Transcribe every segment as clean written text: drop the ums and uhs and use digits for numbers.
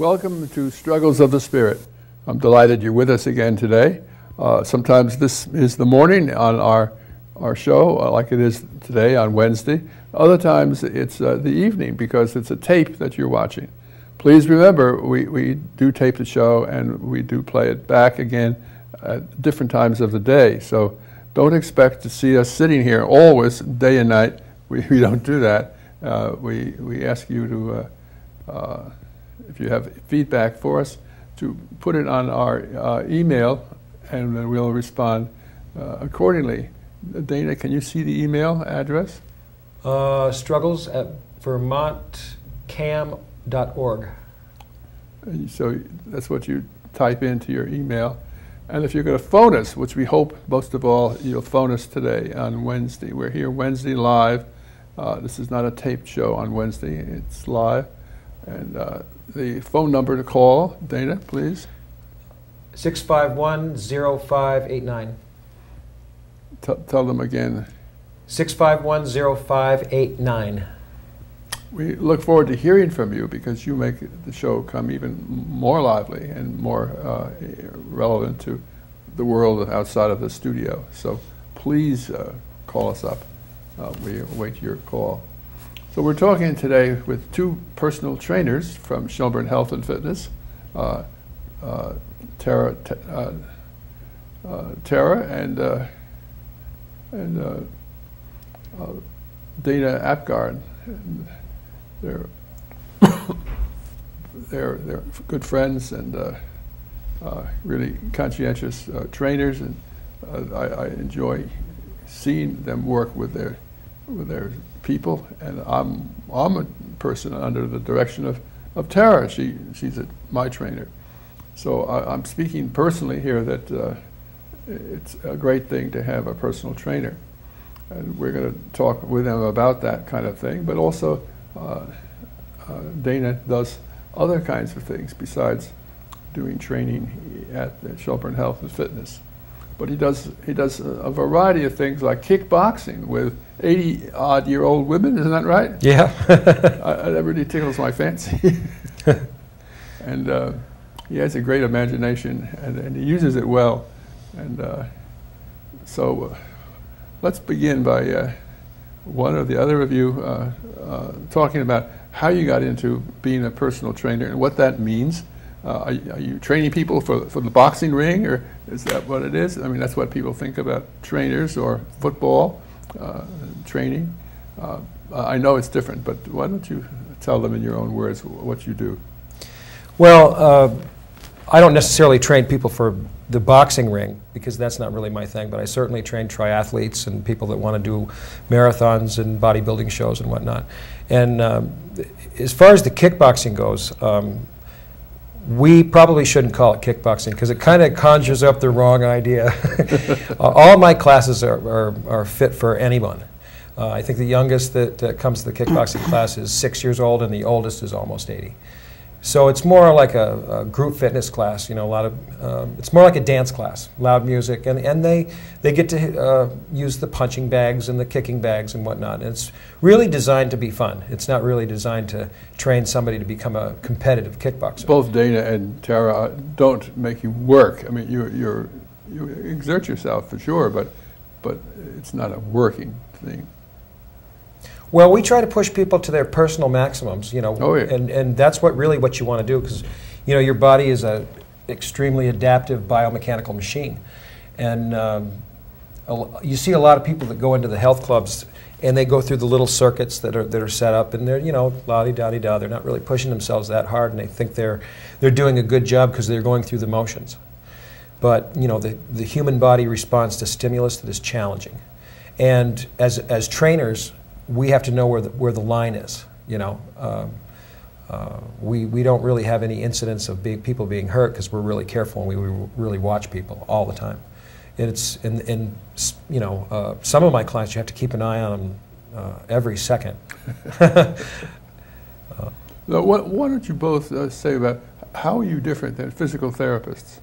welcome to Struggles of the Spirit. I'm delighted you're with us again today. Sometimes this is the morning on our show, like it is today on Wednesday. Other times it's the evening because it's a tape that you're watching. Please remember, we do tape the show and we do play it back again at different times of the day. So don't expect to see us sitting here always, day and night. We don't do that. We ask you to, if you have feedback for us, to put it on our email, and then we'll respond accordingly. Dana, can you see the email address? Struggles at vermontcam.org. So that's what you type into your email. And if you're going to phone us, which we hope most of all you'll phone us today on Wednesday. We're here Wednesday live. This is not a taped show on Wednesday. It's live. And the phone number to call, Dana, please. 651-0589. Tell them again. 651-0589. We look forward to hearing from you because you make the show come even more lively and more relevant to the world outside of the studio. So please call us up. We await your call. So we're talking today with two personal trainers from Shelburne Health and Fitness, Tara and Dana Apguard. They're good friends and really conscientious trainers, and I enjoy seeing them work with their people. And I'm a person under the direction of Tara. She's my trainer. So I'm speaking personally here that it's a great thing to have a personal trainer. And we're going to talk with them about that kind of thing, but also Dana does other kinds of things besides doing training at the Shelburne Health and Fitness. But he does a variety of things like kickboxing with 80-odd-year-old women, isn't that right? Yeah. That really tickles my fancy. And he has a great imagination, and he uses it well. And so let's begin by one or the other of you talking about how you got into being a personal trainer and what that means. Are you training people for the boxing ring, or is that what it is? I mean, that's what people think about trainers, or football training. I know it's different, but why don't you tell them in your own words what you do? Well, I don't necessarily train people for the boxing ring because that's not really my thing, but I certainly train triathletes and people that want to do marathons and bodybuilding shows and whatnot. And as far as the kickboxing goes, we probably shouldn't call it kickboxing because it kind of conjures up the wrong idea. All my classes are fit for anyone. I think the youngest that comes to the kickboxing class is 6 years old, and the oldest is almost 80. So it's more like a group fitness class, you know. It's more like a dance class, loud music, and they get to use the punching bags and the kicking bags and whatnot. And it's really designed to be fun. It's not really designed to train somebody to become a competitive kickboxer. Both Dana and Tara don't make you work. I mean, you exert yourself for sure, but it's not a working thing. Well, we try to push people to their personal maximums, you know. Oh, yeah. And that's what you want to do, because, you know, your body is a extremely adaptive biomechanical machine. And you see a lot of people that go into the health clubs and they go through the little circuits that are set up, and they're, you know, la-di-da-di-da. They're not really pushing themselves that hard, and they think they're doing a good job because they're going through the motions. But, you know, the human body responds to stimulus that is challenging. And as trainers, we have to know where the line is, you know. We don't really have any incidents of people being hurt because we're really careful and we really watch people all the time. And you know, some of my clients, you have to keep an eye on them every second. Now, why don't you both say about how are you different than physical therapists?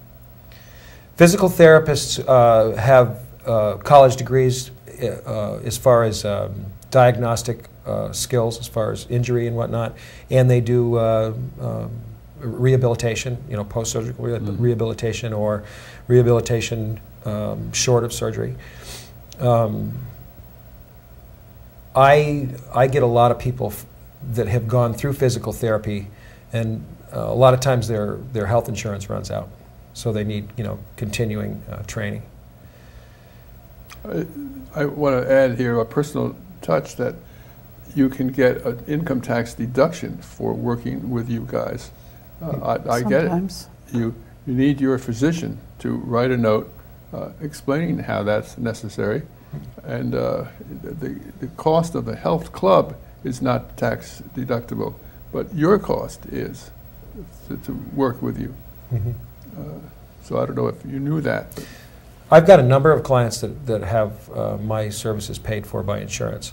Physical therapists have college degrees as far as diagnostic skills, as far as injury and whatnot, and they do rehabilitation, post-surgical rehabilitation or rehabilitation short of surgery. I get a lot of people that have gone through physical therapy, and a lot of times their health insurance runs out, so they need continuing training. I want to add here a personal touch that you can get an income tax deduction for working with you guys. I get it. You need your physician to write a note explaining how that's necessary, and the cost of the health club is not tax deductible, but your cost is to work with you. So I don't know if you knew that. But I've got a number of clients that have my services paid for by insurance.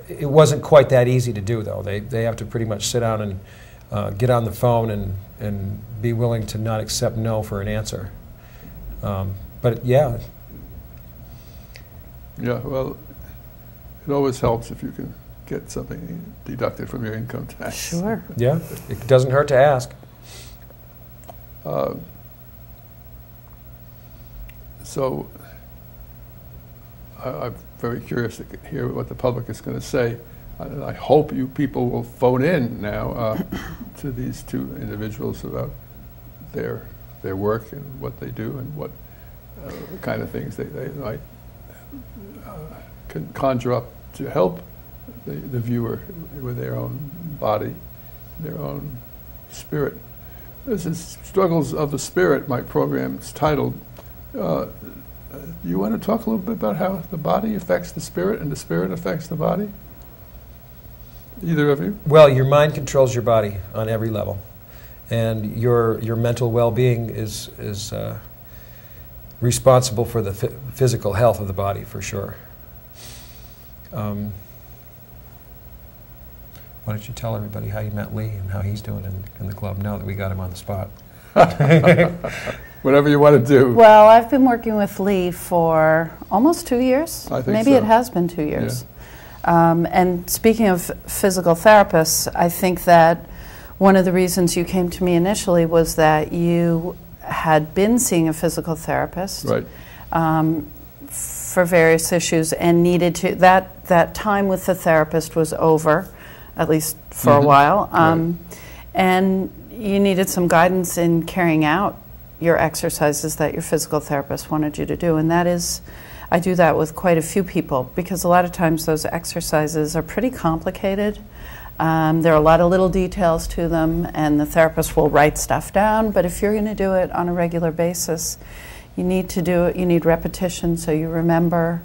It wasn't quite that easy to do, though. They have to pretty much sit down and get on the phone and be willing to not accept no for an answer. But yeah. Yeah, well, it always helps if you can get something deducted from your income tax. Sure. Yeah, it doesn't hurt to ask. So I'm very curious to hear what the public is going to say. I hope you people will phone in now to these two individuals about their work and what they do and what kind of things they might can conjure up to help the viewer with their own body, their own spirit. This is Struggles of the Spirit. My program's titled. You want to talk a little bit about how the body affects the spirit and the spirit affects the body? Either of you? Well, your mind controls your body on every level, and your mental well-being is responsible for the physical health of the body, for sure. Why don't you tell everybody how you met Lee and how he's doing in the club now that we got him on the spot? Whatever you want to do. Well, I've been working with Lee for almost 2 years. I think Maybe so. It has been 2 years. Yeah. And speaking of physical therapists, I think that one of the reasons you came to me initially was that you had been seeing a physical therapist for various issues and needed to, that time with the therapist was over, at least for a while, and you needed some guidance in carrying out your exercises that your physical therapist wanted you to do. And that is, I do that with quite a few people because a lot of times those exercises are pretty complicated. There are a lot of little details to them, and the therapist will write stuff down, but if you're going to do it on a regular basis, you need to do it, you need repetition so you remember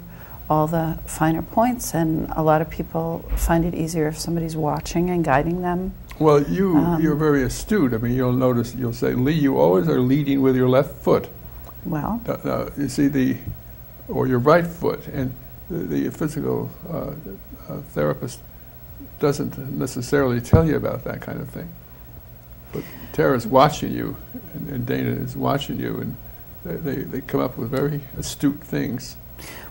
all the finer points, and a lot of people find it easier if somebody's watching and guiding them. Well, you're very astute. I mean, you'll notice, you'll say, Lee, you always are leading with your left foot. Well. You see, or your right foot, and the physical therapist doesn't necessarily tell you about that kind of thing. But Tara's watching you, and Dana is watching you, and they come up with very astute things.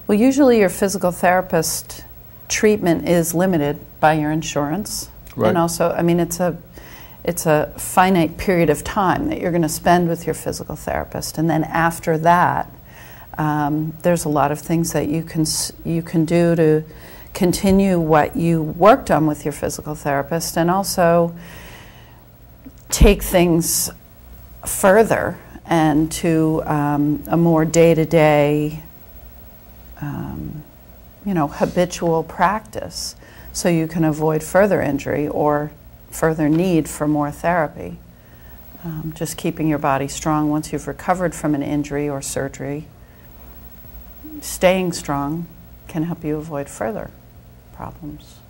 Well, usually your physical therapist treatment is limited by your insurance. Right. And also, I mean, it's a finite period of time that you're going to spend with your physical therapist, and then after that, there's a lot of things that you can do to continue what you worked on with your physical therapist, and also take things further and to a more day-to-day, habitual practice, so you can avoid further injury or further need for more therapy. Just keeping your body strong once you've recovered from an injury or surgery, staying strong can help you avoid further problems.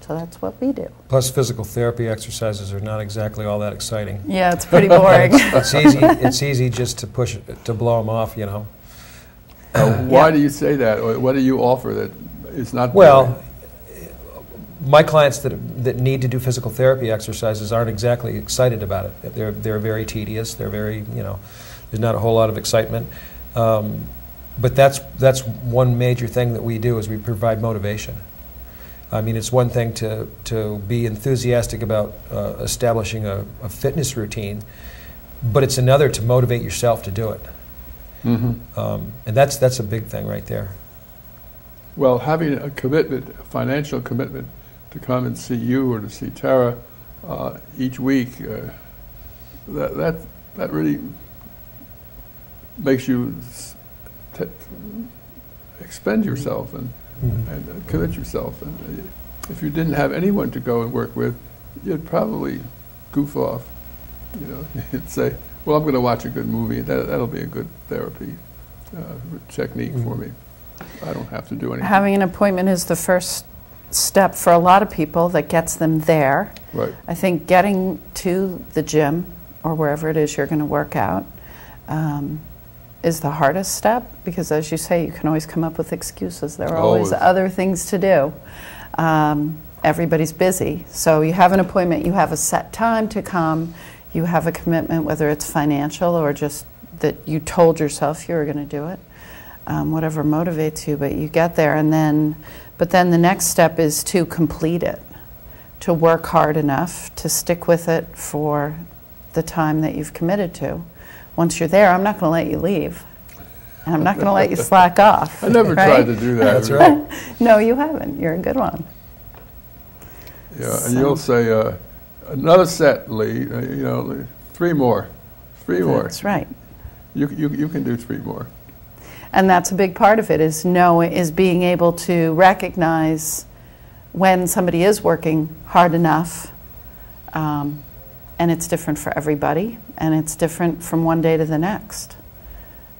So that's what we do. Plus, physical therapy exercises are not exactly all that exciting. Yeah, it's pretty boring. It's easy just to blow them off, you know. Why do you say that? Or what do you offer that is not well? My clients that need to do physical therapy exercises aren't exactly excited about it. They're very tedious. They're very, there's not a whole lot of excitement. But that's one major thing that we do is we provide motivation. I mean, it's one thing to be enthusiastic about establishing a fitness routine, but it's another to motivate yourself to do it. Mm-hmm. And that's a big thing right there. Well, having a commitment, a financial commitment, to come and see you or to see Tara each week, that really makes you expend yourself and commit yourself. And if you didn't have anyone to go and work with, you'd probably goof off. You know, you'd say, "Well, I'm going to watch a good movie. That'll be a good therapy technique for me. I don't have to do anything." Having an appointment is the first step for a lot of people that gets them there. Right. I think getting to the gym or wherever it is you're going to work out is the hardest step, because as you say, you can always come up with excuses. There are always other things to do. Everybody's busy. So you have an appointment, you have a set time to come, you have a commitment, whether it's financial or just that you told yourself you were going to do it, whatever motivates you, but you get there, but then the next step is to complete it, to work hard enough to stick with it for the time that you've committed to. Once you're there, I'm not going to let you leave. And I'm not going to let you slack off. I never tried to do that. That's right. No, you haven't. You're a good one. Yeah, and you'll say, another set, Lee, you know, three more. That's right. You can do three more. And that's a big part of it, is being able to recognize when somebody is working hard enough, and it's different for everybody, and it's different from one day to the next.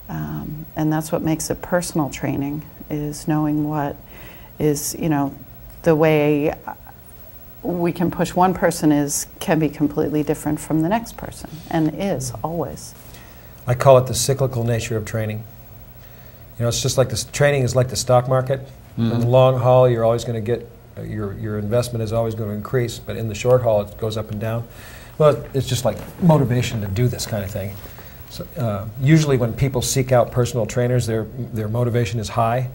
And that's what makes it personal training, is knowing what is, you know, the way we can push one person can be completely different from the next person, and is always. I call it the cyclical nature of training. You know, it's just like training is like the stock market. In the long haul, you're always going to get, your investment is always going to increase, but in the short haul, it goes up and down. Well, it's just like motivation to do this kind of thing. So, usually when people seek out personal trainers, their motivation is high,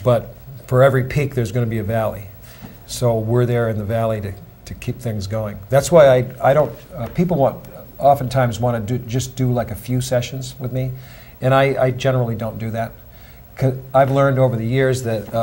but for every peak, there's going to be a valley. So we're there in the valley to keep things going. That's why I don't, people oftentimes want to just do like a few sessions with me, and I generally don't do that. 'Cause I've learned over the years that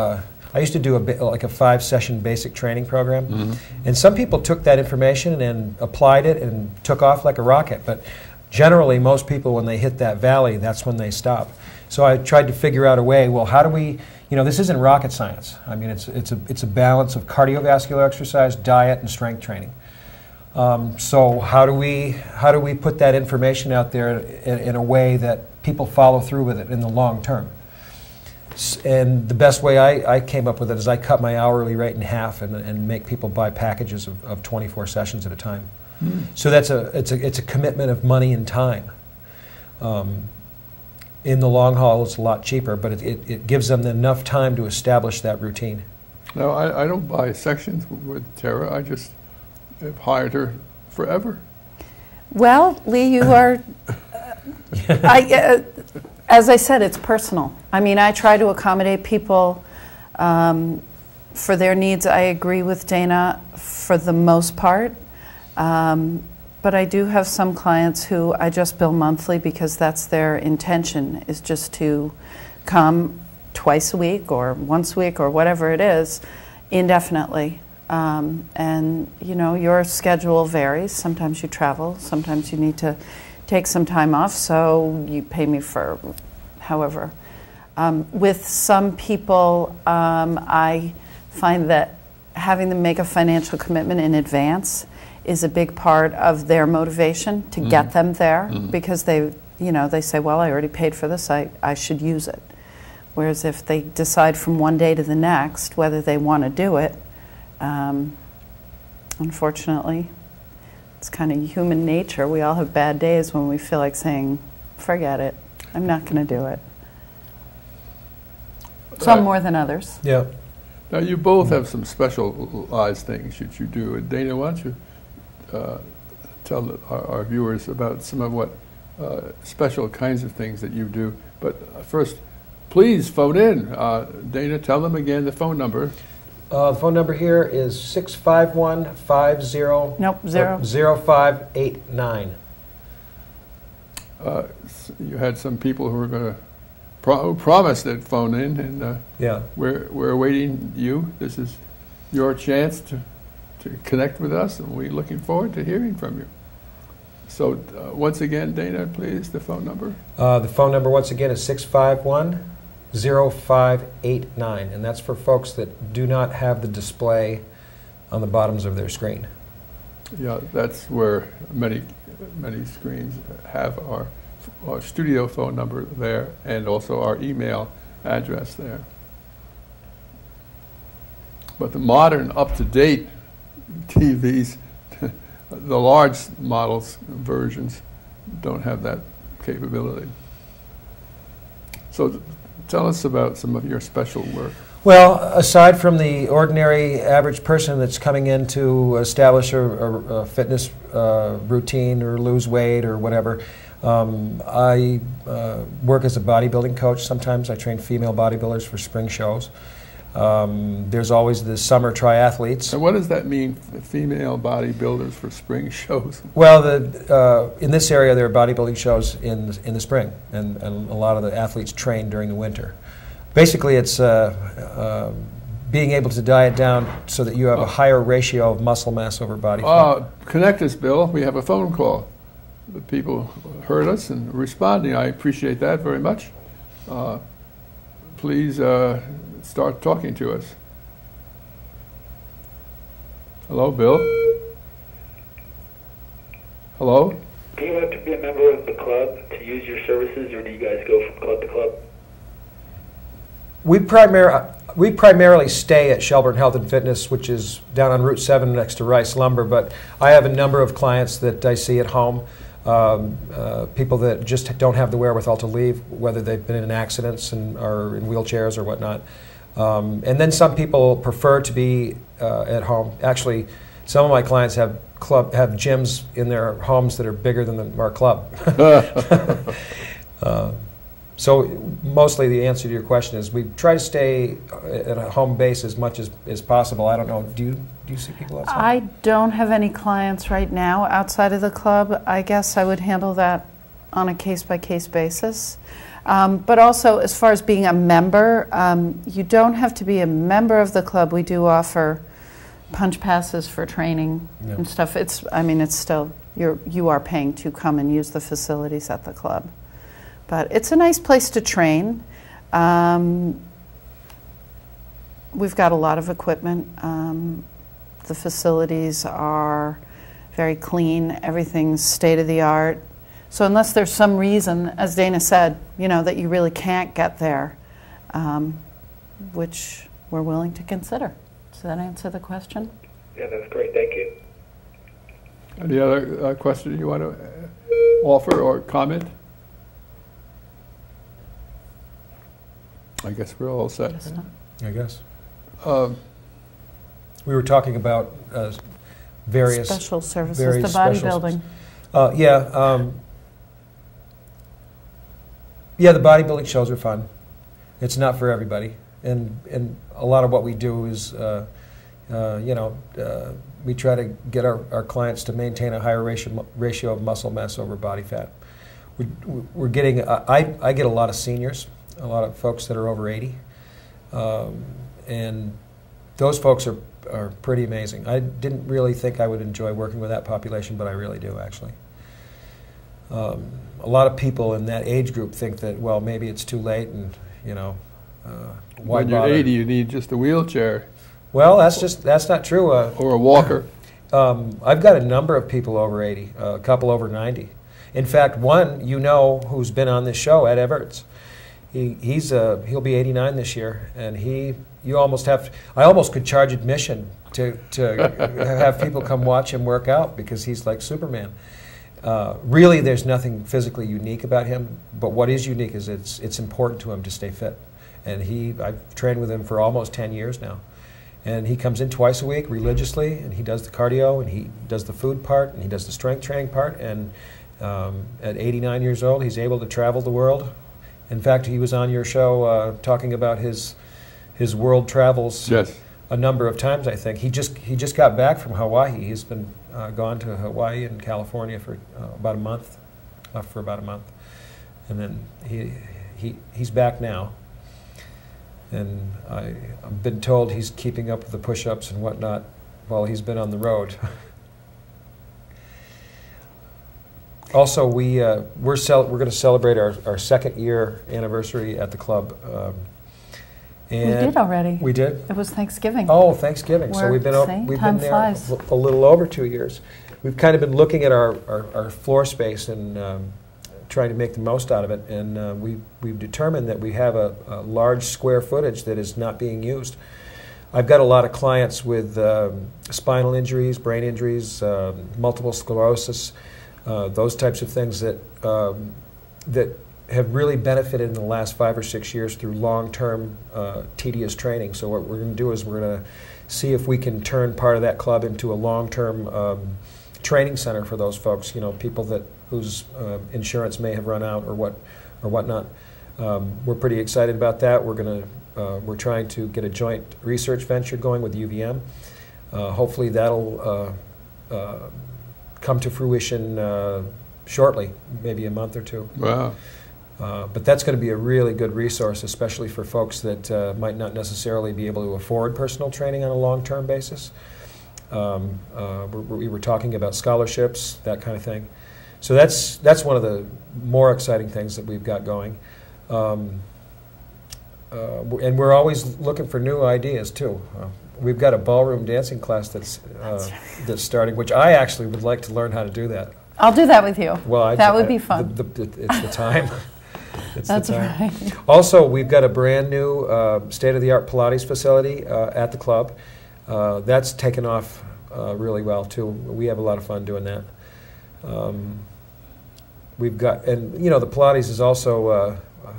I used to do like a 5-session basic training program, and some people took that information and applied it and took off like a rocket, but generally most people, when they hit that valley, that's when they stop. So I tried to figure out a way, well, how do we, you know, this isn't rocket science. I mean, it's a balance of cardiovascular exercise, diet, and strength training. So how do we put that information out there in a way that people follow through with it in the long term? And the best way I came up with it is I cut my hourly rate in half and make people buy packages of 24 sessions at a time. So it's a commitment of money and time. In the long haul, it's a lot cheaper, but it gives them enough time to establish that routine. No, I don't buy sections with Tara. I just have hired her forever. Well, Lee, you are, as I said, it's personal. I mean, I try to accommodate people for their needs. I agree with Dana for the most part. But I do have some clients who I just bill monthly because that's their intention, is just to come twice a week or once a week or whatever it is, indefinitely. And you know, your schedule varies. Sometimes you travel, sometimes you need to take some time off, so you pay me for however. With some people, I find that having them make a financial commitment in advance is a big part of their motivation to get them there, because they say, well, I already paid for this, I should use it. Whereas if they decide from one day to the next whether they want to do it, unfortunately, it's kind of human nature. We all have bad days when we feel like saying, forget it, I'm not going to do it. Some more than others. Yeah. Now, you both have some specialized things that you do. And Dana, why don't you tell our viewers about some of what special kinds of things that you do. But first, please phone in. Dana, tell them again the phone number. The phone number here is 651-50... Nope, zero. 0589. You had some people who were going to promise they'd phone in, and Yeah. we're awaiting you. This is your chance to connect with us, and we're looking forward to hearing from you. So once again, Dana, please, the phone number. The phone number, once again, is 651-0589, and that's for folks that do not have the display on the bottoms of their screen. Yeah, that's where many screens have our studio phone number there, and also our email address there. But the modern, up-to-date TVs, the large models, versions, don't have that capability. So tell us about some of your special work. Well, aside from the ordinary average person that's coming in to establish a fitness routine or lose weight or whatever, I work as a bodybuilding coach sometimes. I train female bodybuilders for spring shows. There's always the summer triathletes. And what does that mean, female bodybuilders for spring shows? Well, in this area there are bodybuilding shows in the spring, and a lot of the athletes train during the winter. Basically, it's being able to diet down so that you have a higher ratio of muscle mass over body fat. Connect us, Bill. We have a phone call. The people heard us and responding. I appreciate that very much. Please start talking to us. Hello, Bill? Hello? Do you have to be a member of the club to use your services, or do you guys go from club to club? We primarily stay at Shelburne Health and Fitness, which is down on Route 7 next to Rice Lumber, but I have a number of clients that I see at home, people that just don't have the wherewithal to leave, whether they've been in accidents and are in wheelchairs or whatnot. And then some people prefer to be at home. Actually, some of my clients have gyms in their homes that are bigger than our club. So mostly the answer to your question is we try to stay at a home base as much as possible. I don't know, do you see people outside? I don't have any clients right now outside of the club. I guess I would handle that on a case-by-case basis. But also, as far as being a member, you don't have to be a member of the club. We do offer punch passes for training and stuff. I mean, it's still, you are paying to come and use the facilities at the club. But it's a nice place to train. We've got a lot of equipment. The facilities are very clean. Everything's state-of-the-art. So unless there's some reason, as Dana said, that you really can't get there, which we're willing to consider. Does that answer the question? Yeah, that's great. Thank you. Any other questions you want to offer or comment? I guess we're all set. I guess. We were talking about various special services, various the bodybuilding. Yeah, the bodybuilding shows are fun. It's not for everybody, and a lot of what we do is, we try to get our clients to maintain a higher ratio of muscle mass over body fat. We're getting. I get a lot of seniors, a lot of folks that are over 80, and those folks are pretty amazing. I didn't really think I would enjoy working with that population, but I really do, actually. A lot of people in that age group think that, well, maybe it's too late, and why when you're bother? 80, you need just a wheelchair. Well, that's not true. Or a walker. I've got a number of people over 80, a couple over 90. In fact, one who's been on this show, Ed Emeritus. He'll be 89 this year, and I almost could charge admission to have people come watch him work out, because he's like Superman. Really, there's nothing physically unique about him, but what is unique is it's important to him to stay fit. And I've trained with him for almost 10 years now. And he comes in twice a week religiously, and he does the cardio, and he does the food part, and he does the strength training part. And at 89 years old, he's able to travel the world. In fact, he was on your show talking about his world travels. Yes. a number of times, I think. He just got back from Hawaii. He's been gone to Hawaii and California for about a month, and then he's back now. And I've been told he's keeping up with the push-ups and whatnot while he's been on the road. Also, we're going to celebrate our second year anniversary at the club. And we did already. We did? It was Thanksgiving. Oh, Thanksgiving. So we've been there a little over 2 years. We've kind of been looking at our floor space and trying to make the most out of it. And we've determined that we have a large square footage that is not being used. I've got a lot of clients with spinal injuries, brain injuries, multiple sclerosis, those types of things that have really benefited in the last 5 or 6 years through long-term tedious training. So what we're going to do is we're going to see if we can turn part of that club into a long-term training center for those folks, people whose insurance may have run out or whatnot. We're pretty excited about that. We're trying to get a joint research venture going with UVM. Hopefully that'll come to fruition shortly, maybe a month or two. Wow. But that's going to be a really good resource, especially for folks that might not necessarily be able to afford personal training on a long-term basis. We were talking about scholarships, that kind of thing. So that's one of the more exciting things that we've got going. And we're always looking for new ideas, too. We've got a ballroom dancing class that's starting, which I actually would like to learn how to do that. I'll do that with you. Well, that would be fun. It's the time. That's right. Also, we've got a brand new state-of-the-art Pilates facility at the club. That's taken off really well, too. We have a lot of fun doing that. We've got, and the Pilates is also,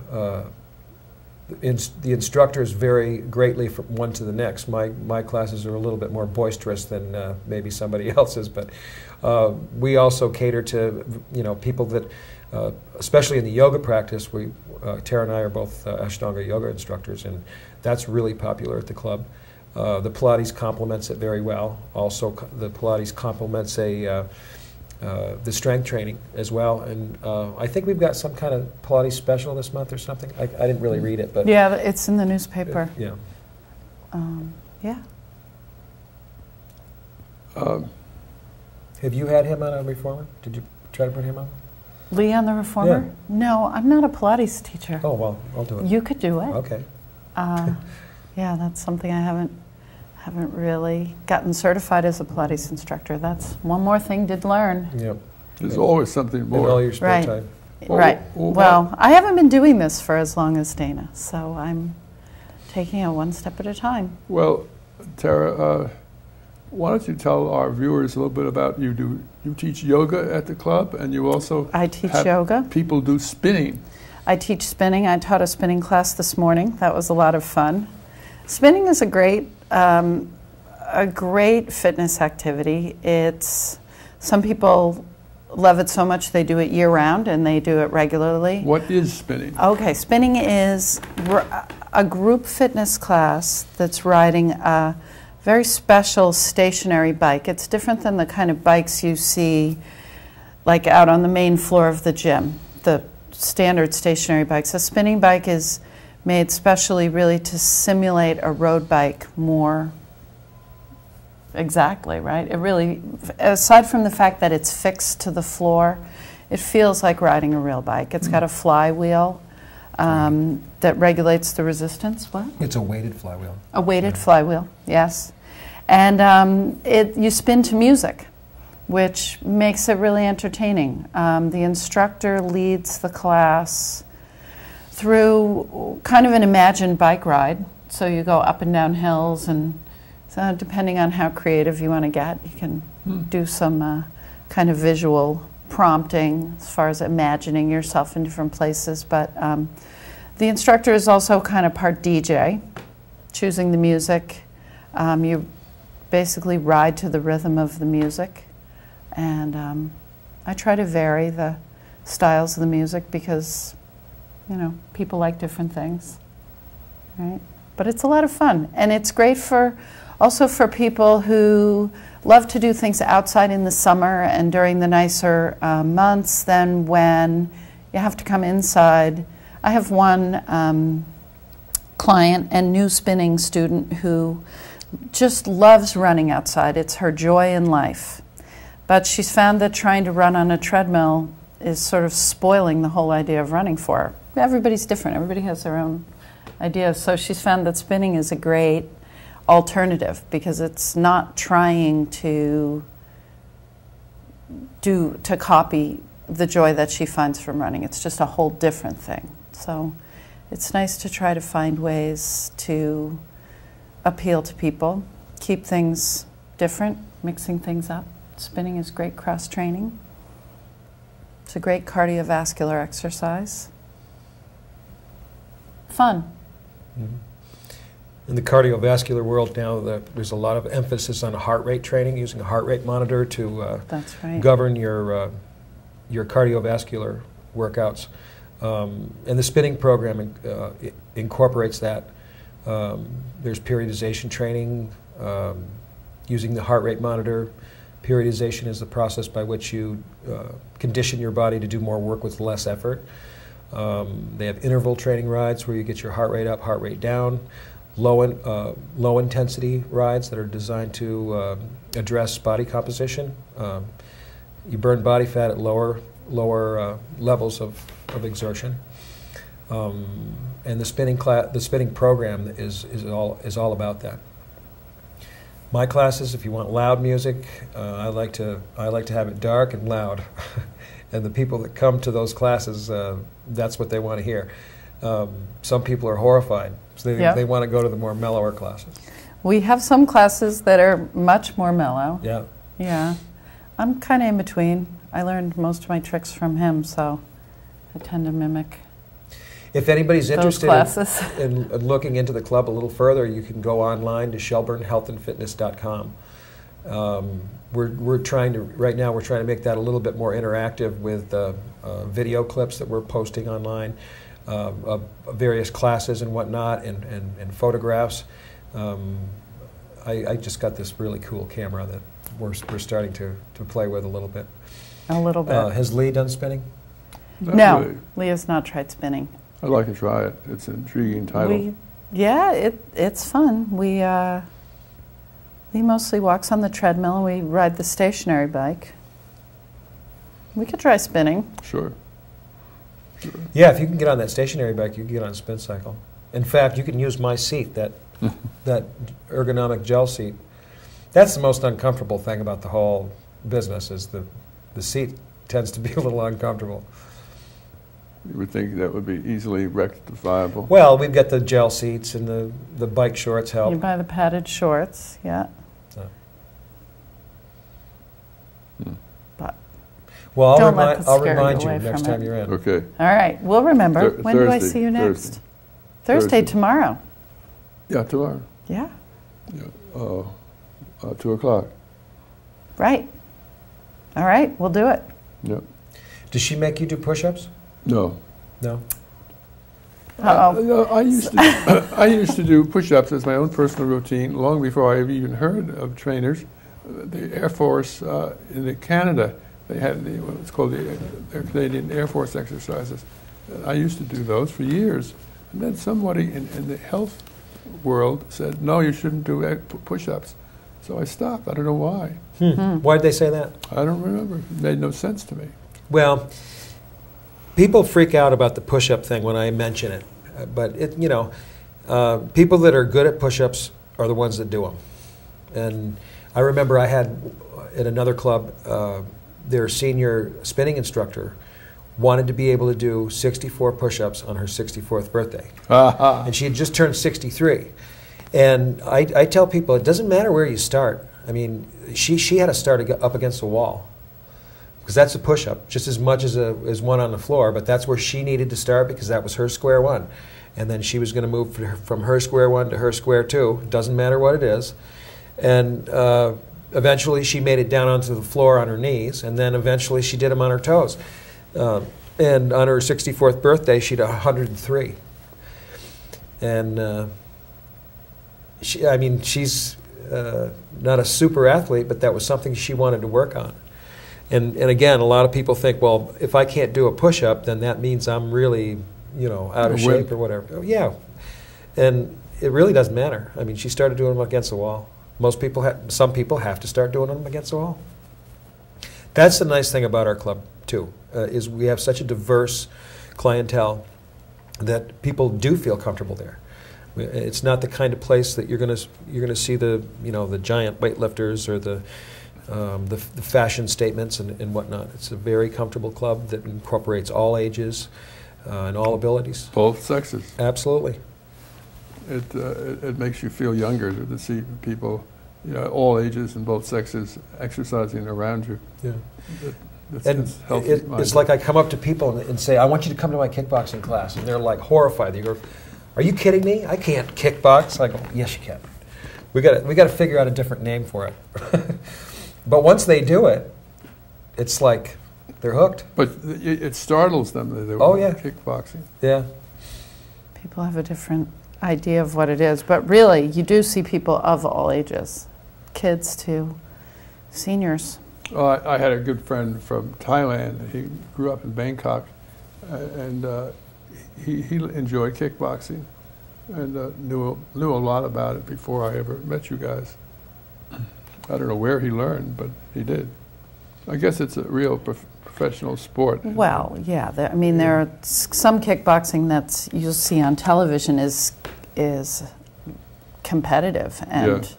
the instructors vary greatly from one to the next. My classes are a little bit more boisterous than maybe somebody else's, but we also cater to people that, especially in the yoga practice. Tara and I are both Ashtanga yoga instructors, and that's really popular at the club. The Pilates complements it very well. Also, the Pilates complements the strength training as well. And I think we've got some kind of Pilates special this month or something. I didn't really read it, but yeah, it's in the newspaper. Yeah. Yeah. Have you had him on a reformer? Did you try to put him on? Lee on the reformer? Yeah. No, I'm not a Pilates teacher. Oh, well, I'll do it. You could do it. Okay. Yeah, that's something I haven't really gotten certified as a Pilates instructor. That's one more thing to learn. Yep. There's always something more. In all your spare Right. time. Right. Well, I haven't been doing this for as long as Dana, so I'm taking it one step at a time. Well, Tara, why don't you tell our viewers a little bit about you teach yoga at the club, and you also I teach yoga. People do spinning. I teach spinning. I taught a spinning class this morning. That was a lot of fun. Spinning is a great fitness activity. Some people love it so much they do it year-round and they do it regularly. What is spinning? Okay, spinning is a group fitness class that's riding a very special stationary bike. It's different than the kind of bikes you see like out on the main floor of the gym, the standard stationary bikes. A spinning bike is made specially really to simulate a road bike more exactly, right? It really, aside from the fact that it's fixed to the floor, it feels like riding a real bike. It's got a flywheel that regulates the resistance. What? It's a weighted flywheel. A weighted flywheel, yes. And you spin to music, which makes it really entertaining. The instructor leads the class through kind of an imagined bike ride. So you go up and down hills, and so depending on how creative you want to get, you can do some kind of visual prompting as far as imagining yourself in different places. But the instructor is also kind of part DJ, choosing the music. You basically ride to the rhythm of the music. And I try to vary the styles of the music because, people like different things, right? But it's a lot of fun. And it's great for Also for people who love to do things outside in the summer and during the nicer months than when you have to come inside. I have one client and new spinning student who just loves running outside. It's her joy in life. But she's found that trying to run on a treadmill is sort of spoiling the whole idea of running for her. Everybody's different. Everybody has their own ideas. So she's found that spinning is a great alternative because it's not trying to copy the joy that she finds from running. It's just a whole different thing. So it's nice to try to find ways to appeal to people, keep things different, mixing things up. Spinning is great cross-training. It's a great cardiovascular exercise. Fun. Mm-hmm. In the cardiovascular world now, there's a lot of emphasis on heart rate training, using a heart rate monitor to That's right. govern your cardiovascular workouts. And the spinning program incorporates that. There's periodization training, using the heart rate monitor. Periodization is the process by which you condition your body to do more work with less effort. They have interval training rides where you get your heart rate up, heart rate down. Low intensity rides that are designed to address body composition. You burn body fat at lower levels of exertion. And the spinning program is all about that. My classes, if you want loud music, I like to have it dark and loud, and the people that come to those classes, that's what they want to hear. Some people are horrified, so they want to go to the more mellower classes. We have some classes that are much more mellow. Yeah. Yeah. I'm kind of in between. I learned most of my tricks from him, so I tend to mimic. If anybody's interested in looking into the club a little further, you can go online to shelburnehealthandfitness.com. We're trying to, right now, we're trying to make that a little bit more interactive with video clips that we're posting online of various classes and whatnot, and photographs. I just got this really cool camera that we're starting to play with a little bit. A little bit. Has Lee done spinning? No, Really. Lee has not tried spinning. I'd like to try it. It's an intriguing title. It's fun. He mostly walks on the treadmill and we ride the stationary bike. We could try spinning. Sure. Yeah, if you can get on that stationary bike, you can get on a spin cycle. In fact, you can use my seat, that ergonomic gel seat. That's the most uncomfortable thing about the whole business, is the seat tends to be a little uncomfortable. You would think that would be easily rectifiable. Well, we've got the gel seats, and the bike shorts help. You buy the padded shorts, yeah. So. But Well, Don't let this I'll scare you remind you away next from time it. you're in. Okay. all right, we'll remember. When do I Thursday, see you next? Thursday. Thursday, Thursday. tomorrow. Yeah, tomorrow. Yeah, Yeah. 2 o'clock. right. All right, we'll do it. Yep. Does she make you do push-ups? No. No? Uh-oh. No, I used to do push-ups as my own personal routine long before I even heard of trainers. The Air Force in Canada, they had what's called their Canadian Air Force exercises. I used to do those for years. And then somebody in the health world said, no, you shouldn't do push-ups. So I stopped. I don't know why. Why'd they say that? I don't remember. It made no sense to me. Well, people freak out about the push-up thing when I mention it. But, people that are good at push-ups are the ones that do them. And I remember I had, at another club, their senior spinning instructor wanted to be able to do 64 push-ups on her 64th birthday. And she had just turned 63. And I tell people, it doesn't matter where you start. I mean, she had to start up against the wall, because that's a push-up, just as much as one on the floor, but that's where she needed to start, because that was her square one. And then she was going to move from her square one to her square two, doesn't matter what it is. And eventually she made it down onto the floor on her knees, and then eventually she did them on her toes. And on her 64th birthday, she did 103. And she's not a super athlete, but that was something she wanted to work on. And again, a lot of people think, well, if I can't do a push-up, then that means I'm really, out of shape or whatever. Oh, yeah, and it really doesn't matter. I mean, she started doing them against the wall. Some people have to start doing them against the wall. That's the nice thing about our club too, is we have such a diverse clientele that people do feel comfortable there. It's not the kind of place that you're going to see the the giant weightlifters or the fashion statements and whatnot. It's a very comfortable club that incorporates all ages and all abilities. Both sexes. Absolutely. It makes you feel younger to see people, all ages and both sexes exercising around you. Yeah. It's it's like I come up to people and say, I want you to come to my kickboxing class. And they're like horrified. They go, are you kidding me? I can't kickbox. I go, yes, you can. We got to figure out a different name for it. But once they do it, it's like they're hooked. But it startles them that they Oh, yeah. kickboxing. Yeah. People have a different idea of what it is, but really, you do see people of all ages, kids to seniors. I had a good friend from Thailand. He grew up in Bangkok, and he enjoyed kickboxing, and knew a lot about it before I ever met you guys. I don't know where he learned, but he did. I guess it's a real professional sport. Well, yeah. There are some kickboxing that you'll see on television is competitive and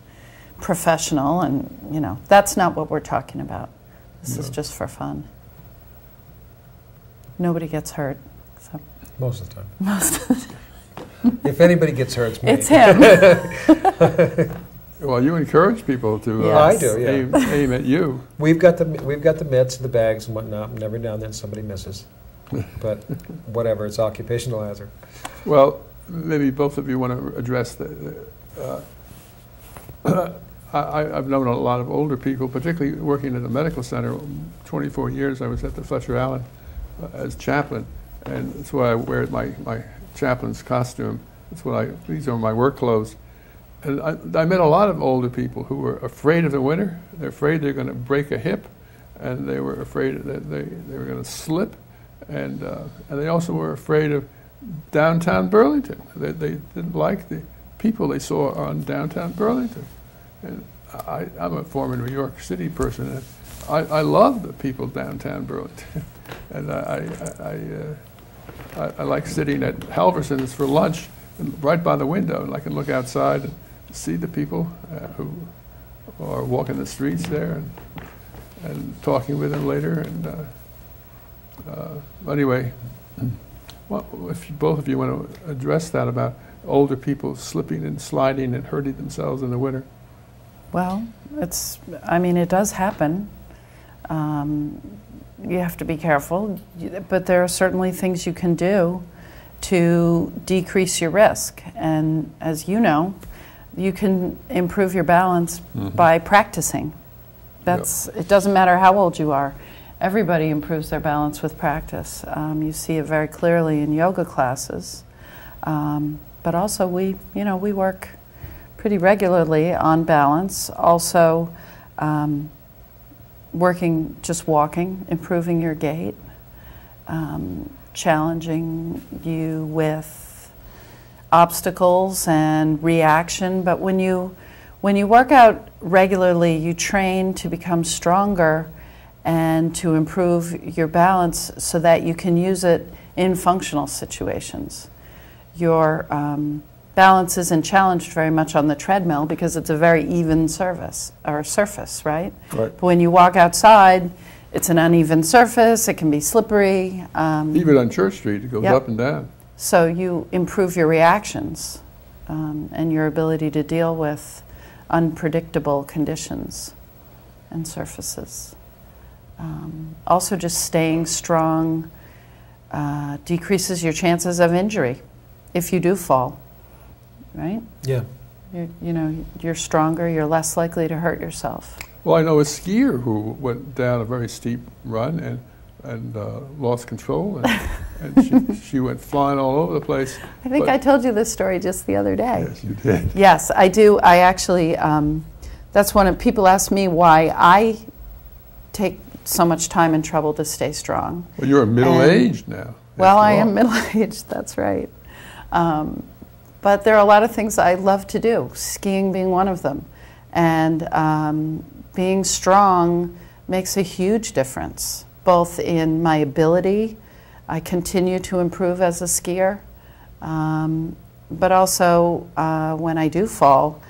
professional, and that's not what we're talking about. This is just for fun. Nobody gets hurt. So. Most of the time. Most of the time. If anybody gets hurt, it's me. It's him. Well, you encourage people to I do, yeah. aim at you. We've got the mitts, the bags, and whatnot, and every now and then somebody misses. But whatever, it's occupational hazard. Well, maybe both of you want to address I've known a lot of older people, particularly working at the medical center. 24 years I was at the Fletcher Allen as chaplain, and that's why I wear my chaplain's costume. These are my work clothes. And I met a lot of older people who were afraid of the winter. They're afraid they're going to break a hip, and they were afraid that they were going to slip, and they also were afraid of downtown Burlington. They didn't like the people they saw on downtown Burlington. And I'm a former New York City person, and I love the people downtown Burlington. And I like sitting at Halverson's for lunch, and right by the window, and I can look outside and see the people who are walking the streets there and talking with them later. And anyway, well, if both of you want to address that about older people slipping and sliding and hurting themselves in the winter. Well, it does happen. You have to be careful, but there are certainly things you can do to decrease your risk. And as you know, you can improve your balance by practicing. It doesn't matter how old you are. Everybody improves their balance with practice. You see it very clearly in yoga classes. But also we work pretty regularly on balance. Also, walking, improving your gait, challenging you with obstacles and reaction. But when you work out regularly, you train to become stronger and to improve your balance so that you can use it in functional situations. Your balance isn't challenged very much on the treadmill because it's a very even surface, right? But when you walk outside, it's an uneven surface, it can be slippery. Even on Church Street, it goes up and down. So you improve your reactions and your ability to deal with unpredictable conditions and surfaces. Also, just staying strong decreases your chances of injury if you do fall, right? Yeah. You're stronger, you're less likely to hurt yourself. Well, I know a skier who went down a very steep run and lost control, and she went flying all over the place. I think I told you this story just the other day. Yes, you did. Yes, I do. I actually That's one of people ask me why I take so much time and trouble to stay strong. Well, you're middle-aged now. Well, I am middle-aged, that's right. But there are a lot of things I love to do, skiing being one of them. And being strong makes a huge difference, both in my ability. I continue to improve as a skier, but also when I do fall,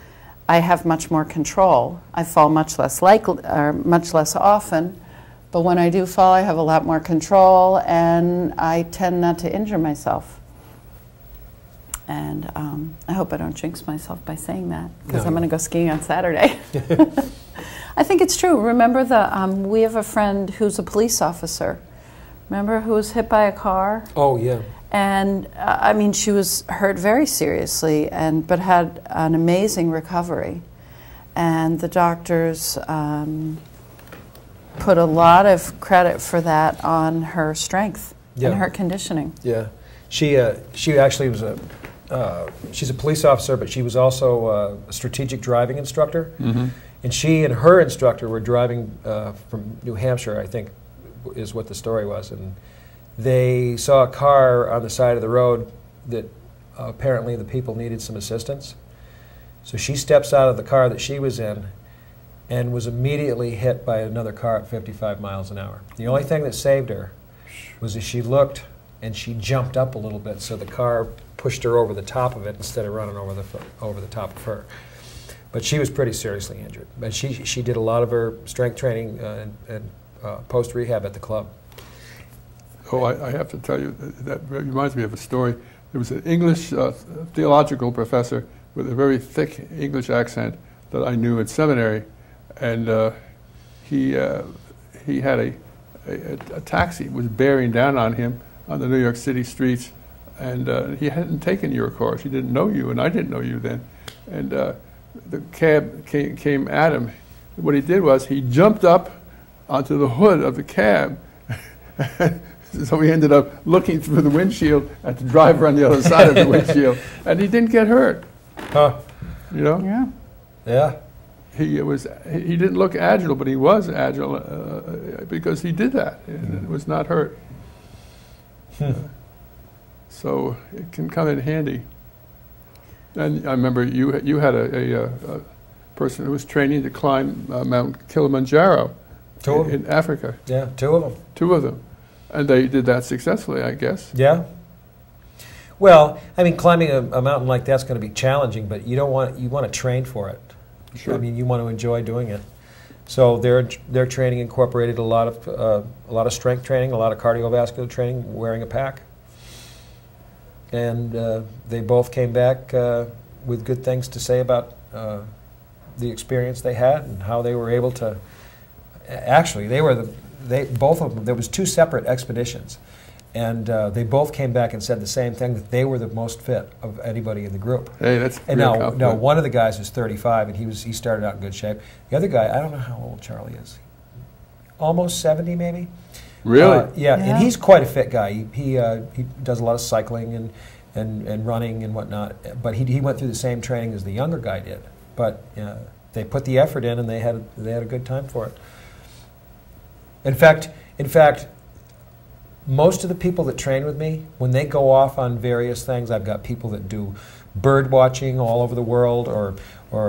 I have much more control. I fall much less often, but when I do fall, I have a lot more control, and I tend not to injure myself. And I hope I don't jinx myself by saying that, because I'm going to go skiing on Saturday. I think it's true. Remember, we have a friend who's a police officer. Remember, who was hit by a car? Oh, yeah. And I mean, she was hurt very seriously, but had an amazing recovery. And the doctors put a lot of credit for that on her strength and her conditioning. Yeah, she actually was she's a police officer, but she was also a strategic driving instructor. Mm-hmm. And she and her instructor were driving from New Hampshire, I think, is what the story was, and they saw a car on the side of the road that apparently the people needed some assistance. So she steps out of the car that she was in and was immediately hit by another car at 55 miles an hour. The only thing that saved her was that she looked and she jumped up a little bit, so the car pushed her over the top of it instead of running over the top of her. But she was pretty seriously injured. But she did a lot of her strength training and post-rehab at the club. Oh, I have to tell you, that reminds me of a story. There was an English theological professor with a very thick English accent that I knew in seminary, and he had a taxi was bearing down on him on the New York City streets, and he hadn't taken your course. He didn't know you, and I didn't know you then. And the cab came at him. What he did was he jumped up onto the hood of the cab. So we ended up looking through the windshield at the driver on the other side of the windshield, and he didn't get hurt. Huh? You know? Yeah. Yeah. He didn't look agile, but he was agile because he did that and was not hurt. So it can come in handy. And I remember you had a person who was training to climb Mount Kilimanjaro in Africa. Yeah, two of them. Two of them. And they did that successfully, I guess. Yeah. Well, I mean, climbing a mountain like that's going to be challenging, but you want to train for it. Sure. I mean, you want to enjoy doing it. So their training incorporated a lot of strength training, a lot of cardiovascular training, wearing a pack. And they both came back with good things to say about the experience they had and how they were able to. Actually, both of them. There was two separate expeditions, and they both came back and said the same thing, that they were the most fit of anybody in the group. Hey, that's and now one of the guys was 35, and he started out in good shape. The other guy, I don't know how old Charlie is. Almost 70, maybe. Really? Yeah, and he's quite a fit guy. He does a lot of cycling and running and whatnot. But he went through the same training as the younger guy did. But they put the effort in, and they had a good time for it. In fact, most of the people that train with me, when they go off on various things, I've got people that do bird watching all over the world, or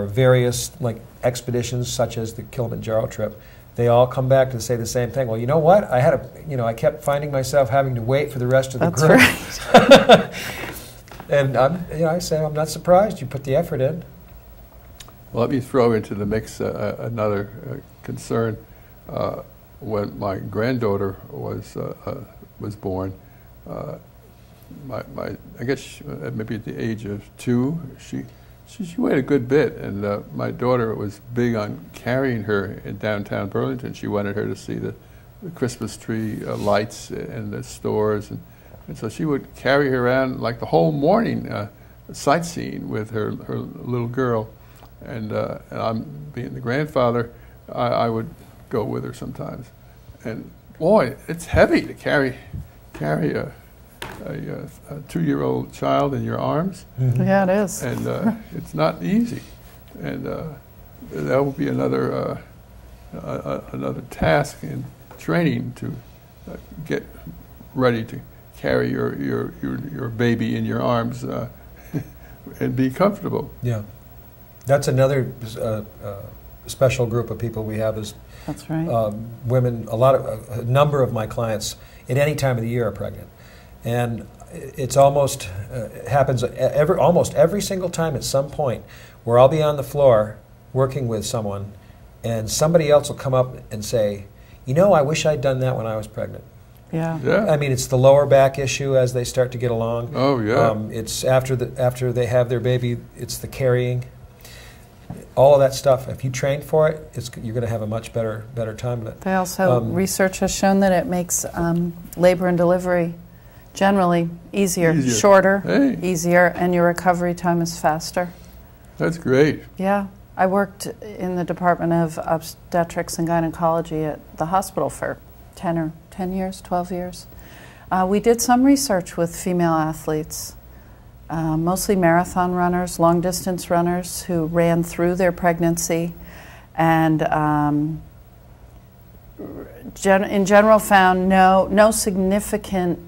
various like expeditions such as the Kilimanjaro trip. They all come back to say the same thing. Well, you know what? I kept finding myself having to wait for the rest of the group. Right. And I say I'm not surprised. You put the effort in. Well, let me throw into the mix another concern. When my granddaughter was born, I guess maybe at the age of 2, she weighed a good bit, and my daughter was big on carrying her in downtown Burlington. She wanted her to see the Christmas tree lights and the stores, and so she would carry her around like the whole morning sightseeing with her little girl, and I'm being the grandfather, I would go with her sometimes, and boy, it's heavy to carry a 2-year-old child in your arms. Mm-hmm. Yeah, it is. And it's not easy. And that will be another another task in training to get ready to carry your baby in your arms and be comfortable. Yeah, that's another special group of people we have is That's right. women. A number of my clients at any time of the year are pregnant, and it's almost happens almost every single time at some point where I'll be on the floor working with someone, and somebody else will come up and say, "You know, I wish I'd done that when I was pregnant." Yeah. Yeah. I mean, it's the lower back issue as they start to get along. Oh, yeah. It's after they have their baby, it's the carrying. All of that stuff. If you train for it, you're going to have a much better time of it. They also, research has shown that it makes labor and delivery generally easier. Shorter, easier, and your recovery time is faster. That's great. Yeah. I worked in the Department of Obstetrics and Gynecology at the hospital for 10 years, 12 years. We did some research with female athletes, mostly marathon runners, long-distance runners who ran through their pregnancy and in general found no significant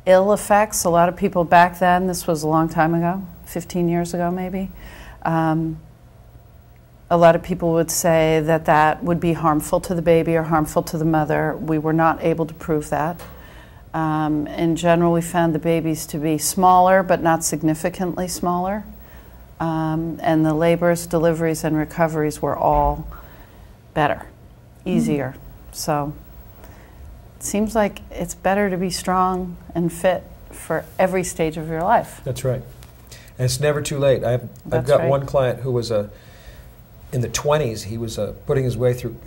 ill effects. A lot of people back then, this was a long time ago, 15 years ago maybe, a lot of people would say that that would be harmful to the baby or harmful to the mother. We were not able to prove that. In general, we found the babies to be smaller, but not significantly smaller. And the labors, deliveries, and recoveries were all better, easier. So it seems like it's better to be strong and fit for every stage of your life. That's right. And it's never too late. I've got one client who was in the 20s, he was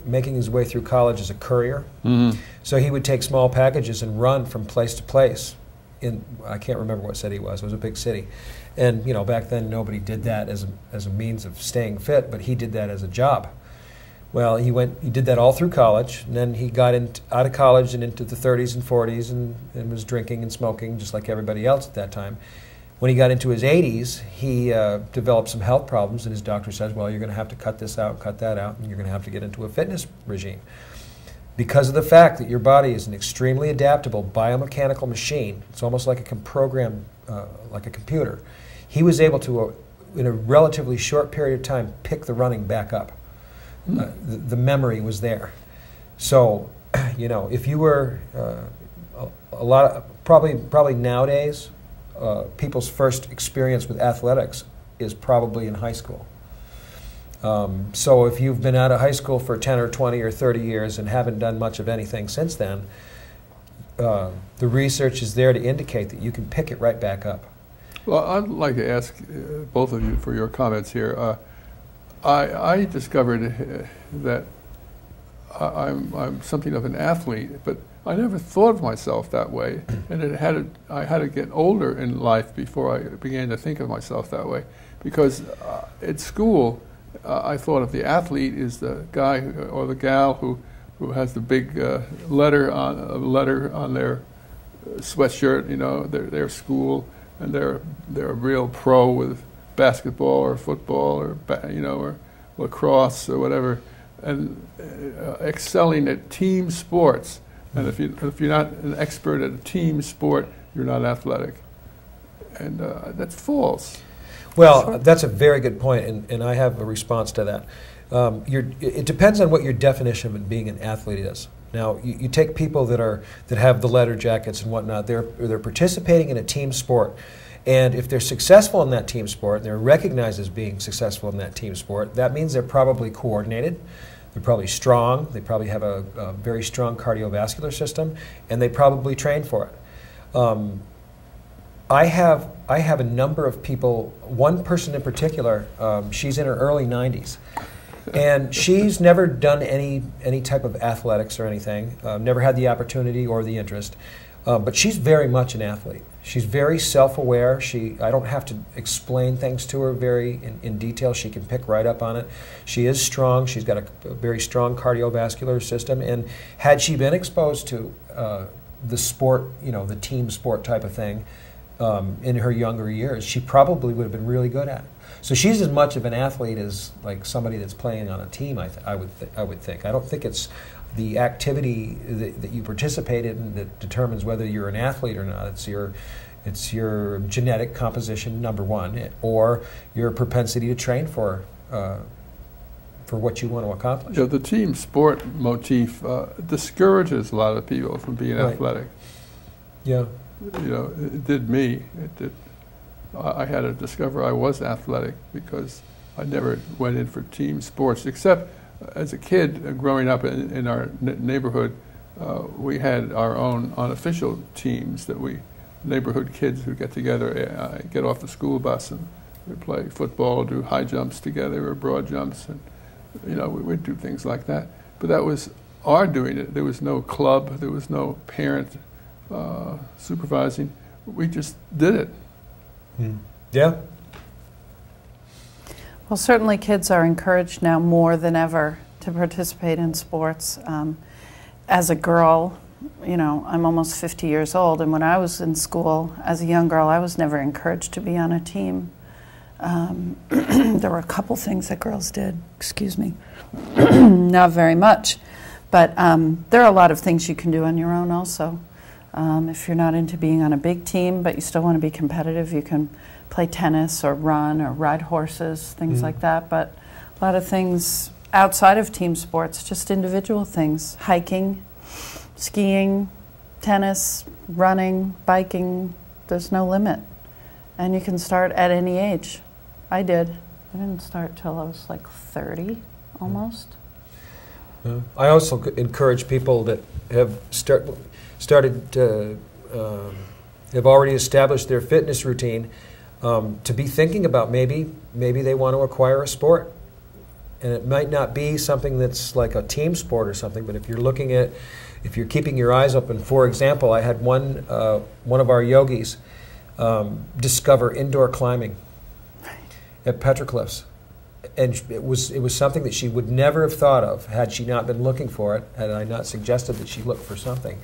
making his way through college as a courier. Mm-hmm. So he would take small packages and run from place to place. I can't remember what city it was. It was a big city. And you know, back then nobody did that as a means of staying fit, but he did that as a job. Well, he did that all through college, and then he got out of college and into the 30s and 40s and was drinking and smoking just like everybody else at that time. When he got into his 80s, he developed some health problems, and his doctor says, well, you're going to have to cut this out, cut that out, and you're going to have to get into a fitness regime. Because of the fact that your body is an extremely adaptable biomechanical machine, it's almost like a program, like a computer, he was able to, in a relatively short period of time, pick the running back up. The memory was there. So, you know, if you were probably nowadays, people's first experience with athletics is probably in high school. So if you've been out of high school for 10 or 20 or 30 years and haven't done much of anything since then, the research is there to indicate that you can pick it right back up. Well, I'd like to ask both of you for your comments here. I discovered that I'm something of an athlete, but I never thought of myself that way, and I had to get older in life before I began to think of myself that way. Because at school, I thought of the athlete as the guy or the gal who has the big letter on their sweatshirt, you know, their school, and they're a real pro with basketball or football or or lacrosse or whatever, and excelling at team sports. And if you're not an expert at a team sport, you're not athletic. And that's false. Well, that's a very good point, and I have a response to that. It depends on what your definition of being an athlete is. Now, you take people that have the letter jackets and whatnot. They're participating in a team sport, and if they're successful in that team sport, and they're recognized as being successful in that team sport, that means they're probably coordinated. They're probably strong. They probably have a very strong cardiovascular system, and they probably train for it. I have a number of people. One person in particular, she's in her early 90s, and she's never done any type of athletics or anything. Never had the opportunity or the interest, but she's very much an athlete. She's very self-aware. I don't have to explain things to her very in detail. She can pick right up on it. She is strong. She's got a very strong cardiovascular system, and had she been exposed to the sport, the team sport type of thing, in her younger years, she probably would have been really good at it. So she's as much of an athlete as like somebody that's playing on a team. I would think. I don't think it's the activity that you participate in that determines whether you're an athlete or not. It's your genetic composition, number one, or your propensity to train for what you want to accomplish. The team sport motif discourages a lot of people from being athletic. Yeah. It did me. I had to discover I was athletic because I never went in for team sports, except as a kid growing up in our neighborhood. We had our own unofficial teams that neighborhood kids would get together, get off the school bus, and we'd play football, do high jumps together or broad jumps, and we'd do things like that. But that was our doing it. There was no club, there was no parent supervising. We just did it. Yeah. Well, certainly kids are encouraged now more than ever to participate in sports. As a girl, I'm almost 50 years old, and when I was in school as a young girl, I was never encouraged to be on a team. There were a couple things that girls did, excuse me, not very much, but there are a lot of things you can do on your own also. If you're not into being on a big team, but you still want to be competitive, you can play tennis or run or ride horses, things like that, but a lot of things outside of team sports, just individual things, hiking, skiing, tennis, running, biking, there's no limit. And you can start at any age. I did. I didn't start till I was like 30, almost. Yeah. I also encourage people that have started to have already established their fitness routine to be thinking about maybe they want to acquire a sport. And it might not be something that's like a team sport or something, but if you're keeping your eyes open. For example, I had one of our yogis discover indoor climbing at Petroglyphs, and it was something that she would never have thought of had she not been looking for it, had I not suggested that she look for something.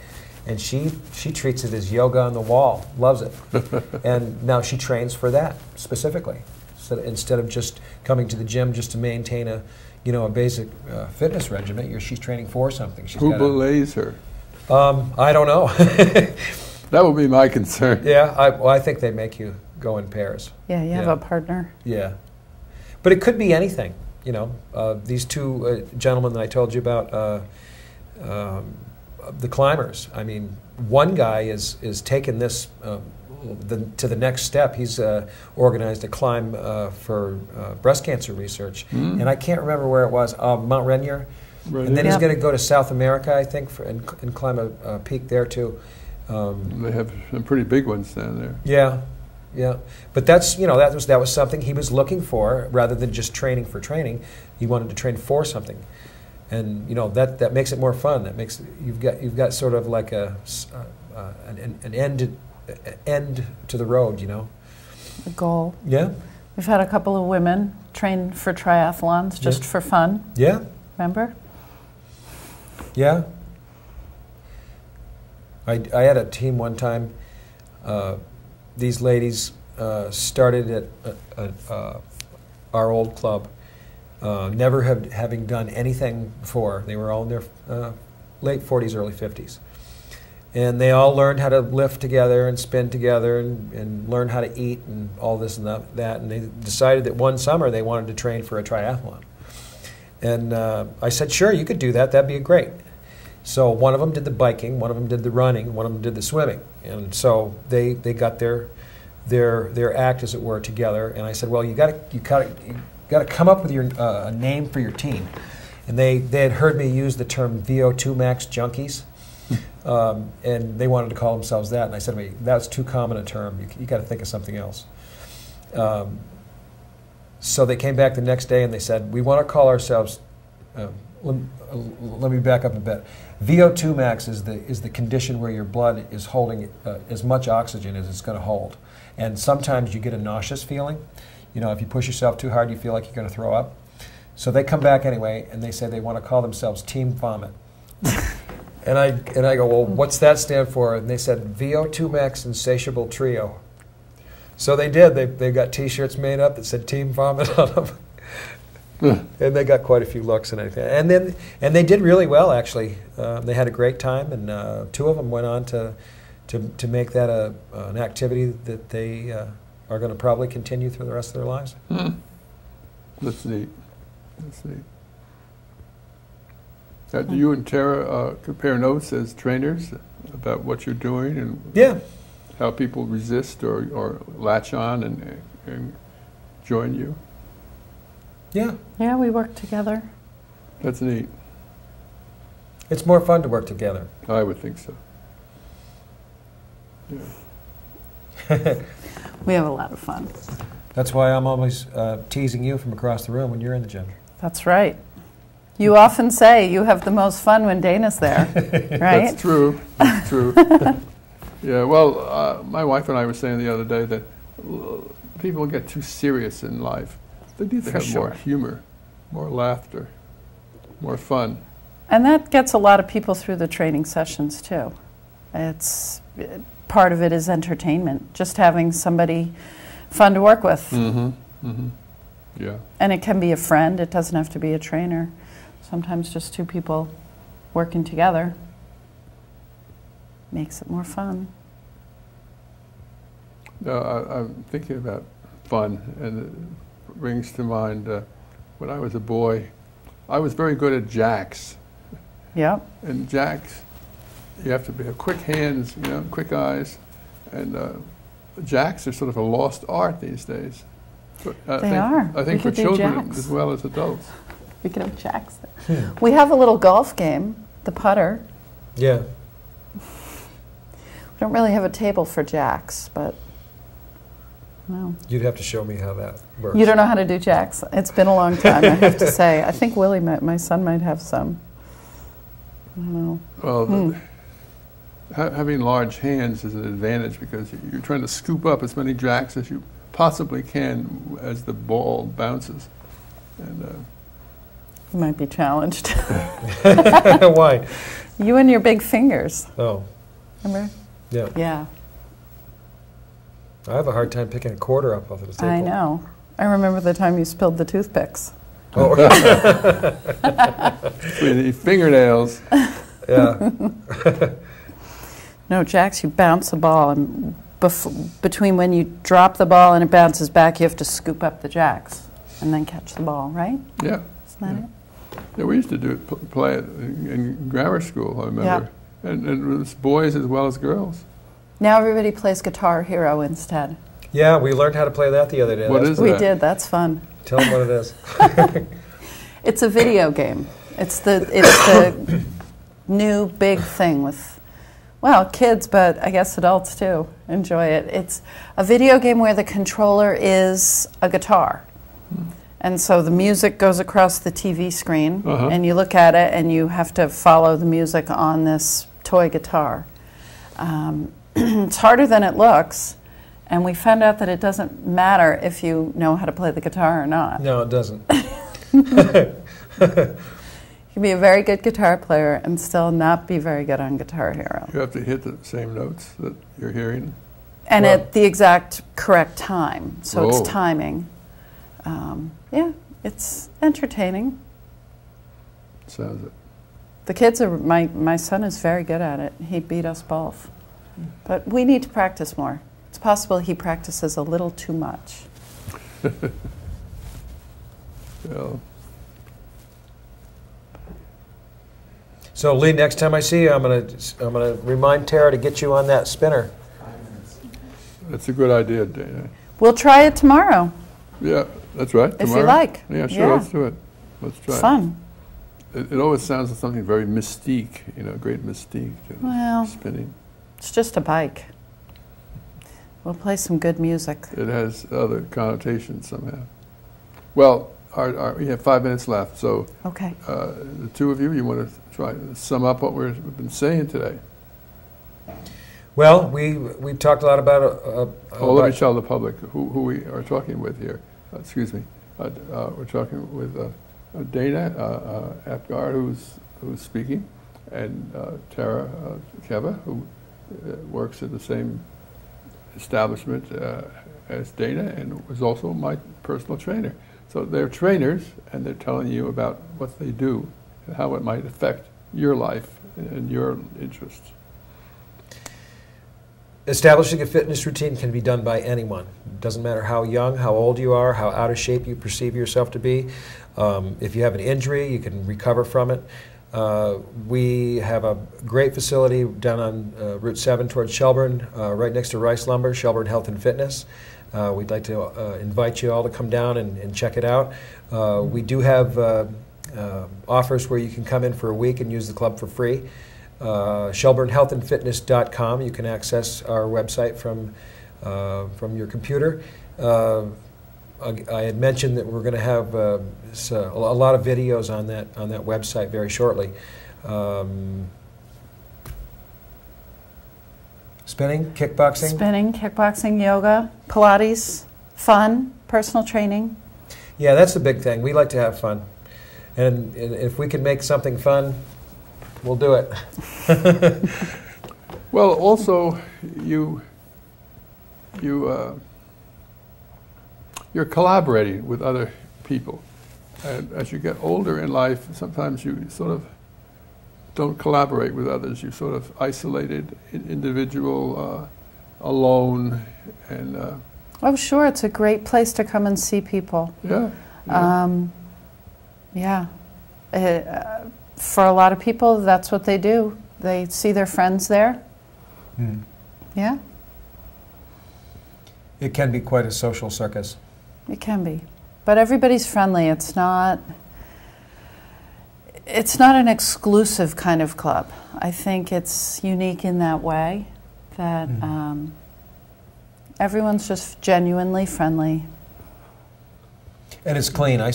And she treats it as yoga on the wall, loves it, and now she trains for that specifically. So instead of just coming to the gym just to maintain a basic fitness regimen, she's training for something. Who belays her? I don't know. That would be my concern. Yeah, I think they make you go in pairs. Yeah, you have a partner. Yeah, but it could be anything. These two gentlemen that I told you about, the climbers. I mean, one guy is taken this to the next step. He's organized a climb for breast cancer research, and I can't remember where it was. Mount Rainier. And then he's going to go to South America, I think, and climb a peak there too. They have some pretty big ones down there. Yeah, yeah. But that was something he was looking for rather than just training for training. He wanted to train for something, and that makes it more fun. That makes you've got sort of like an end to the road. A goal. Yeah. We've had a couple of women train for triathlons just for fun. Yeah. Remember? Yeah. I had a team one time. These ladies started at our old club, never having done anything before. They were all in their late 40s, early 50s. And they all learned how to lift together and spin together and learn how to eat and all this and that. And they decided that one summer they wanted to train for a triathlon. And I said, sure, you could do that. That'd be great. So one of them did the biking, one of them did the running, one of them did the swimming. And so they got their act, as it were, together. And I said, well, you got to come up with a name for your team. And they had heard me use the term VO2 max junkies. And they wanted to call themselves that. And I said, wait, that's too common a term. You got to think of something else. So they came back the next day and they said, we want to call ourselves, let me back up a bit. VO2 max is the condition where your blood is holding as much oxygen as it's going to hold. And sometimes you get a nauseous feeling. If you push yourself too hard, you feel like you're going to throw up. So they come back anyway and they say they want to call themselves Team Vomit. And I go, well, what's that stand for? And they said, VO2 max insatiable trio. So they did. They got T-shirts made up that said Team Vomit on them. And they got quite a few looks and everything. And they did really well, actually. They had a great time, and 2 of them went on to make that an activity that they are going to probably continue through the rest of their lives. That's neat. That's neat. Do you and Tara compare notes as trainers about what you're doing and how people resist or latch on and join you? Yeah. Yeah, we work together. That's neat. It's more fun to work together. I would think so. Yeah. We have a lot of fun. That's why I'm always teasing you from across the room when you're in the gym. That's right. You often say you have the most fun when Dana's there, right? That's true. That's true. Yeah, well, my wife and I were saying the other day that people get too serious in life. They need to have more humor, more laughter, more fun. And that gets a lot of people through the training sessions, too. Part of it is entertainment, just having somebody fun to work with. Mm-hmm. Mm-hmm. Yeah. And it can be a friend. It doesn't have to be a trainer. Sometimes just 2 people working together makes it more fun. I'm thinking about fun, and it brings to mind when I was a boy, I was very good at jacks. Yep. And jacks, you have to have quick hands, quick eyes, and jacks are sort of a lost art these days. But I think for children as well as adults. We could have jacks there. We have a little golf game, the putter. Yeah. We don't really have a table for jacks, but no. You'd have to show me how that works. You don't know how to do jacks? It's been a long time, I have to say. I think Willie, my son, might have some. I don't know. Well, having large hands is an advantage because you're trying to scoop up as many jacks as you possibly can as the ball bounces. And you might be challenged. Why? You and your big fingers. Oh. Remember? Yeah. Yeah. I have a hard time picking a quarter up off of the table. I know. I remember the time you spilled the toothpicks. Oh. Between the fingernails. Yeah. No, jacks, you bounce the ball, and between when you drop the ball and it bounces back, you have to scoop up the jacks and then catch the ball, right? Yeah. Isn't that it? Yeah, we used to play it in grammar school, I remember. Yeah. And it was boys as well as girls. Now everybody plays Guitar Hero instead. Yeah, we learned how to play that the other day. What is that? We did. That's fun. Tell them what it is. It's a video game. It's the new big thing with, well, kids, but I guess adults too enjoy it. It's a video game where the controller is a guitar. And so the music goes across the TV screen, and you look at it, and you have to follow the music on this toy guitar. It's harder than it looks, and we found out that it doesn't matter if you know how to play the guitar or not. No, it doesn't. You can be a very good guitar player and still not be very good on Guitar Hero. You have to hit the same notes that you're hearing. And at the exact correct time, so it's timing. Yeah, it's entertaining. Sounds it. The kids are, my son is very good at it. He beat us both. But we need to practice more. It's possible he practices a little too much. Well. So Lee, next time I see you, I'm gonna remind Tara to get you on that spinner. That's a good idea, Dana. We'll try it tomorrow. Yeah, that's right. If you like. Yeah, sure, let's do it. Let's try It's fun. It always sounds like something very mystique, great mystique. Well, spinning. It's just a bike. We'll play some good music. It has other connotations somehow. Well, we have 5 minutes left, so Okay. the two of you want to try to sum up what we've been saying today? Well, we talked a lot about. Let me tell the public who we are talking with here. Excuse me. We're talking with Dana Apguard, who's speaking, and Tara Teve, who works at the same establishment as Dana and was also my personal trainer. So they're trainers, and they're telling you about what they do and how it might affect your life and your interests. Establishing a fitness routine can be done by anyone. It doesn't matter how young, how old you are, how out of shape you perceive yourself to be. If you have an injury, you can recover from it. We have a great facility down on Route 7 towards Shelburne, right next to Rice Lumber, Shelburne Health and Fitness. We'd like to invite you all to come down and check it out. We do have offers where you can come in for a week and use the club for free. ShelburneHealthandFitness.com. You can access our website from your computer. I had mentioned that we're going to have a lot of videos on that website very shortly. Spinning, kickboxing, yoga, Pilates, fun, personal training. Yeah, that's the big thing. We like to have fun, and if we can make something fun, we'll do it. Well, also you're collaborating with other people, and as you get older in life, sometimes you sort of don't collaborate with others. You're sort of isolated, individual, alone, and. Oh, sure! It's a great place to come and see people. Yeah. For a lot of people, that's what they do. They see their friends there. Mm. Yeah. It can be quite a social circus. It can be, but everybody's friendly. It's not an exclusive kind of club. I think it's unique in that way that everyone's just genuinely friendly. And it's clean. I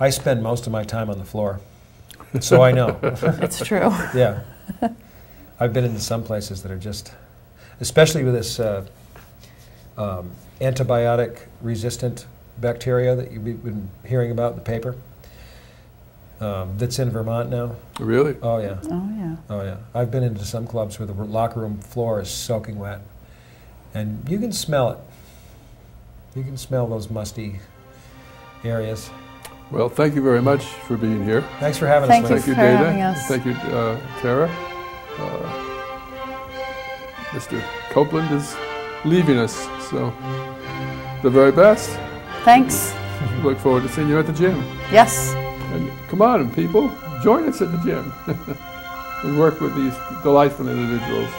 spend most of my time on the floor, so I know. It's true. Yeah. I've been into some places that are just, especially with this antibiotic-resistant bacteria that you've been hearing about in the paper. That's in Vermont now. Really? Oh yeah. Oh yeah. Oh yeah. I've been into some clubs where the locker room floor is soaking wet, and you can smell it. You can smell those musty areas. Well, thank you very much for being here. Thanks for having us. Thank you, for Dana. having us. Thank you, Tara. Mr. Copeland is leaving us, so the very best. Thanks. Look forward to seeing you at the gym. Yes. And come on, people, join us at the gym and work with these delightful individuals.